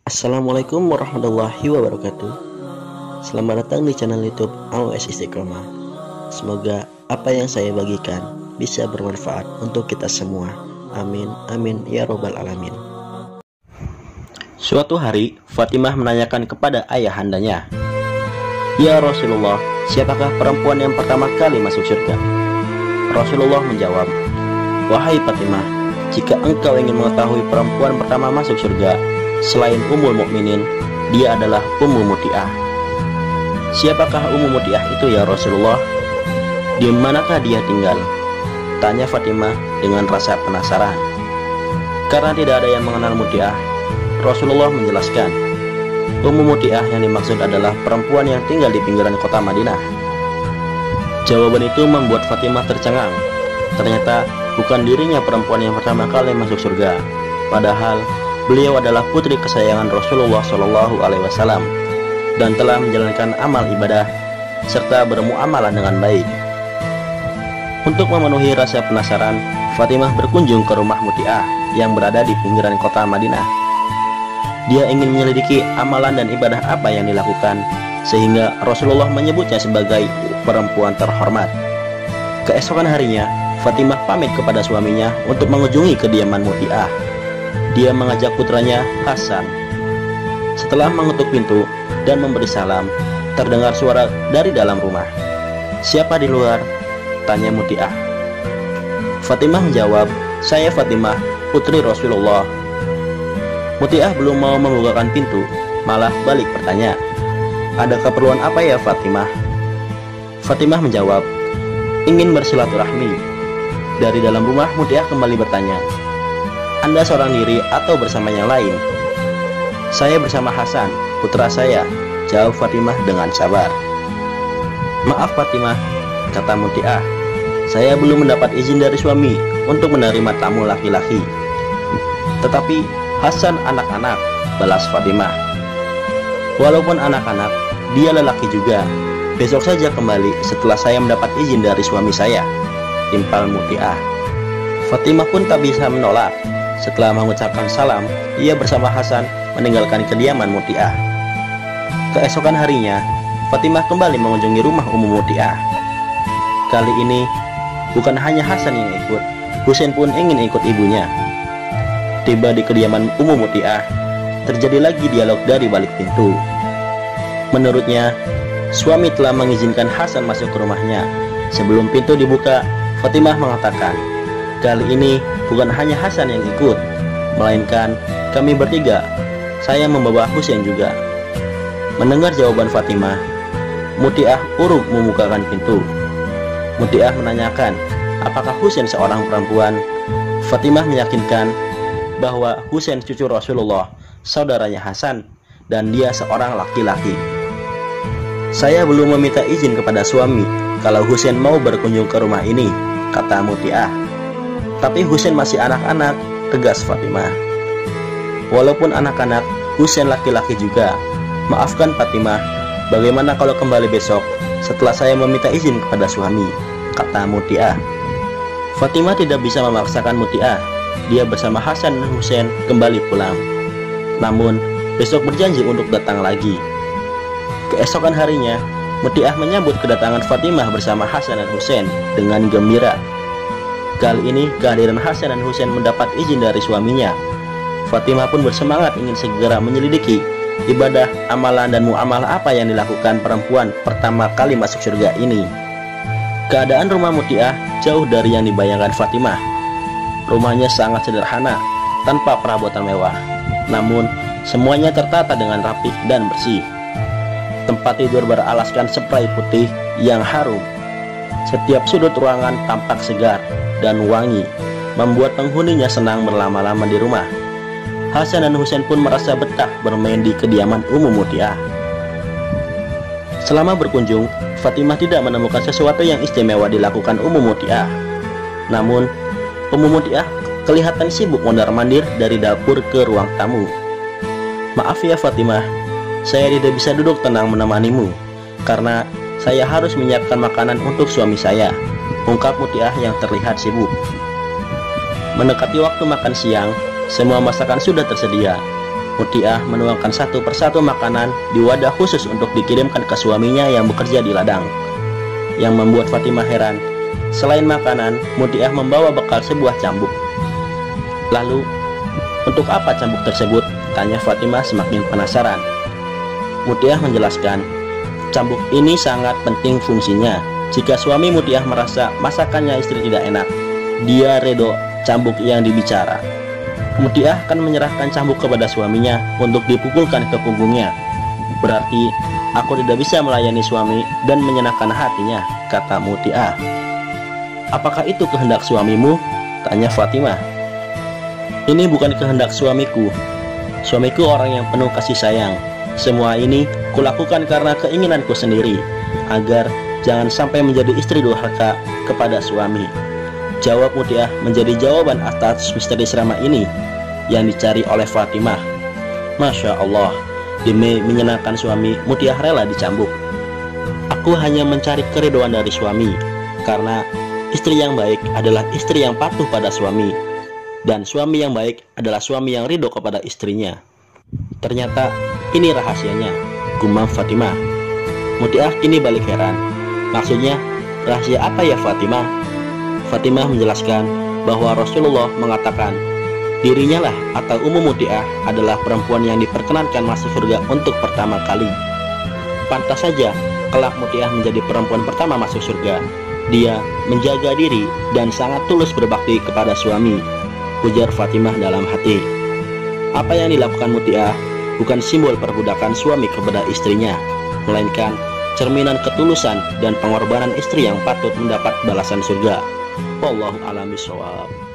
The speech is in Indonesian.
Assalamualaikum warahmatullahi wabarakatuh. Selamat datang di channel YouTube AOS Istiqomah. Semoga apa yang saya bagikan bisa bermanfaat untuk kita semua. Amin, amin, ya robbal alamin. Suatu hari, Fatimah menanyakan kepada ayahandanya, "Ya Rasulullah, siapakah perempuan yang pertama kali masuk surga?" Rasulullah menjawab, "Wahai Fatimah, jika engkau ingin mengetahui perempuan pertama masuk surga selain Ummul Mukminin, dia adalah Ummu Muti'ah." "Siapakah Ummu Muti'ah itu ya Rasulullah? Di manakah dia tinggal?" tanya Fatimah dengan rasa penasaran. Karena tidak ada yang mengenal Muti'ah, Rasulullah menjelaskan, Ummu Muti'ah yang dimaksud adalah perempuan yang tinggal di pinggiran kota Madinah. Jawaban itu membuat Fatimah tercengang. Ternyata bukan dirinya perempuan yang pertama kali masuk surga, padahal beliau adalah putri kesayangan Rasulullah SAW dan telah menjalankan amal ibadah serta bermuamalah dengan baik. Untuk memenuhi rasa penasaran, Fatimah berkunjung ke rumah Muti'ah yang berada di pinggiran kota Madinah. Dia ingin menyelidiki amalan dan ibadah apa yang dilakukan, sehingga Rasulullah menyebutnya sebagai perempuan terhormat. Keesokan harinya, Fatimah pamit kepada suaminya untuk mengunjungi kediaman Muti'ah. Dia mengajak putranya Hasan. Setelah mengetuk pintu dan memberi salam, terdengar suara dari dalam rumah. "Siapa di luar?" tanya Muti'ah. Fatimah menjawab, "Saya Fatimah, putri Rasulullah." Muti'ah belum mau membukakan pintu, malah balik bertanya, "Ada keperluan apa ya Fatimah?" Fatimah menjawab, "Ingin bersilaturahmi." Dari dalam rumah Muti'ah kembali bertanya, "Anda seorang diri atau bersama yang lain?" "Saya bersama Hasan, putra saya," jawab Fatimah dengan sabar. "Maaf Fatimah," kata Muti'ah, "saya belum mendapat izin dari suami untuk menerima tamu laki-laki." "Tetapi Hasan anak-anak," balas Fatimah. "Walaupun anak-anak, dia lelaki juga. Besok saja kembali setelah saya mendapat izin dari suami saya," timpal Muti'ah. Fatimah pun tak bisa menolak. Setelah mengucapkan salam, ia bersama Hasan meninggalkan kediaman Muti'ah. Keesokan harinya, Fatimah kembali mengunjungi rumah Ummu Muti'ah. Kali ini, bukan hanya Hasan yang ikut, Husain pun ingin ikut ibunya. Tiba di kediaman Ummu Muti'ah, terjadi lagi dialog dari balik pintu. Menurutnya, suami telah mengizinkan Hasan masuk ke rumahnya. Sebelum pintu dibuka, Fatimah mengatakan, "Kali ini bukan hanya Hasan yang ikut, melainkan kami bertiga. Saya membawa Husain juga." Mendengar jawaban Fatimah, Muti'ah urung membukakan pintu. Muti'ah menanyakan, apakah Husain seorang perempuan? Fatimah meyakinkan bahwa Husain cucu Rasulullah, saudaranya Hasan, dan dia seorang laki-laki. "Saya belum meminta izin kepada suami kalau Husain mau berkunjung ke rumah ini," kata Muti'ah. "Tapi Husain masih anak-anak," tegas Fatimah. "Walaupun anak-anak, Husain laki-laki juga. Maafkan Fatimah, bagaimana kalau kembali besok setelah saya meminta izin kepada suami," kata Muti'ah. Fatimah tidak bisa memaksakan Muti'ah. Dia bersama Hasan dan Husain kembali pulang. Namun besok berjanji untuk datang lagi. Keesokan harinya, Muti'ah menyambut kedatangan Fatimah bersama Hasan dan Husain dengan gembira. Kali ini kehadiran Hasan dan Husain mendapat izin dari suaminya. Fatimah pun bersemangat ingin segera menyelidiki ibadah, amalan, dan muamalah apa yang dilakukan perempuan pertama kali masuk surga ini. Keadaan rumah Muti'ah jauh dari yang dibayangkan Fatimah. Rumahnya sangat sederhana, tanpa perabotan mewah. Namun, semuanya tertata dengan rapi dan bersih. Tempat tidur beralaskan spray putih yang harum. Setiap sudut ruangan tampak segar dan wangi, membuat penghuninya senang berlama-lama di rumah. Hasan dan Husain pun merasa betah bermain di kediaman Ummu Muti'ah. Selama berkunjung, Fatimah tidak menemukan sesuatu yang istimewa dilakukan Ummu Muti'ah. Namun, Ummu Muti'ah kelihatan sibuk mondar-mandir dari dapur ke ruang tamu. "Maaf ya Fatimah, saya tidak bisa duduk tenang menemanimu, karena saya harus menyiapkan makanan untuk suami saya," ungkap Muti'ah yang terlihat sibuk. Mendekati waktu makan siang, semua masakan sudah tersedia. Mutiah menuangkan satu persatu makanan di wadah khusus untuk dikirimkan ke suaminya yang bekerja di ladang. Yang membuat Fatimah heran, selain makanan, Mutiah membawa bekal sebuah cambuk. Lalu, untuk apa cambuk tersebut? Tanya Fatimah semakin penasaran. Mutiah menjelaskan, cambuk ini sangat penting fungsinya. Jika suami Mutiah merasa masakannya istri tidak enak, dia redho cambuk yang dibicara. Mutiah akan menyerahkan cambuk kepada suaminya untuk dipukulkan ke punggungnya. Berarti aku tidak bisa melayani suami dan menyenangkan hatinya, kata Mutiah. Apakah itu kehendak suamimu? Tanya Fatimah. Ini bukan kehendak suamiku. Suamiku orang yang penuh kasih sayang. Semua ini kulakukan karena keinginanku sendiri, agar jangan sampai menjadi istri durhaka kepada suami. Jawab Mutiah menjadi jawaban atas misteri selama ini yang dicari oleh Fatimah. Masya Allah, demi menyenangkan suami, Mutiah rela dicambuk. Aku hanya mencari keridhaan dari suami, karena istri yang baik adalah istri yang patuh pada suami, dan suami yang baik adalah suami yang ridho kepada istrinya. Ternyata ini rahasianya, gumam Fatimah. Mutiah kini balik heran. Maksudnya, rahasia apa ya Fatimah? Fatimah menjelaskan bahwa Rasulullah mengatakan, dirinya lah atau umum Mutiah adalah perempuan yang diperkenankan masuk surga untuk pertama kali. Pantas saja kelak Mutiah menjadi perempuan pertama masuk surga. Dia menjaga diri dan sangat tulus berbakti kepada suami, ujar Fatimah dalam hati. Apa yang dilakukan Mutiah bukan simbol perbudakan suami kepada istrinya, melainkan cerminan ketulusan dan pengorbanan istri yang patut mendapat balasan surga. Wallahu a'lam bishawab.